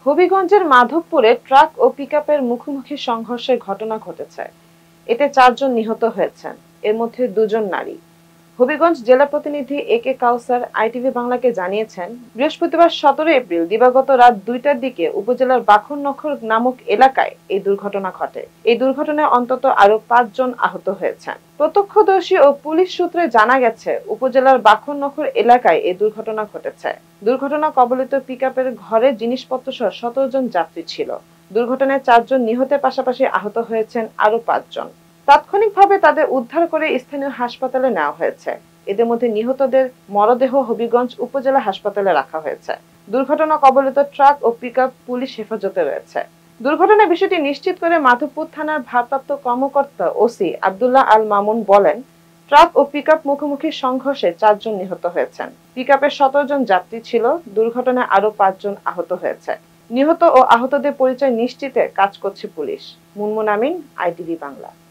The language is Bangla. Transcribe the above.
হবিগঞ্জের মাধবপুরে ট্রাক ও পিকআপের মুখোমুখি সংঘর্ষের ঘটনা ঘটেছে। এতে 4 জন নিহত হয়েছেন, এর মধ্যে 2 জন নারী। হবিগঞ্জ জেলা প্রতিনিধি এ কে কাউসার আইটিভি বাংলাকে জানিয়েছেন, বৃহস্পতিবার 17 এপ্রিল দিবাগত রাত 2টার দিকে উপজেলার বাখরনখর নামক এলাকায় এই দুর্ঘটনা ঘটে। এই দুর্ঘটনায় অন্তত আরো 5 জন আহত হয়েছেন। প্রত্যক্ষদর্শী ও পুলিশ সূত্রে জানা গেছে, উপজেলার বাখরনখর এলাকায় এই দুর্ঘটনা ঘটেছে। দুর্ঘটনা কবলিত পিকআপের ঘরে জিনিসপত্র সহ 17 জন যাত্রী ছিল। দুর্ঘটনায় 4 জন নিহতের পাশাপাশি আহত হয়েছেন আরো 5 জন। তাৎক্ষণিকভাবে তাদের উদ্ধার করে স্থানীয় হাসপাতালে নেওয়া হয়েছে। এদের মধ্যে নিহতদের মরদেহ হবিগঞ্জ উপজেলা হাসপাতালে রাখা হয়েছে। দুর্ঘটনা কবলিত ট্রাক ও পিকআপ পুলিশ হেফাজতে রয়েছে। দুর্ঘটনার বিষয়টি নিশ্চিত করে মাধবপুর থানার ভারপ্রাপ্ত কর্মকর্তা ওসি আব্দুল্লাহ আল মামুন বলেন, ট্রাক ও পিকআপ মুখোমুখি সংঘর্ষে 4 জন নিহত হয়েছেন। পিকআপের 17 জন যাত্রী ছিল। দুর্ঘটনায় আরো 5 জন আহত হয়েছে। নিহত ও আহতদের পরিচয় নিশ্চিতে কাজ করছে পুলিশ। মুনমুন আমিন, আইটিভি বাংলা।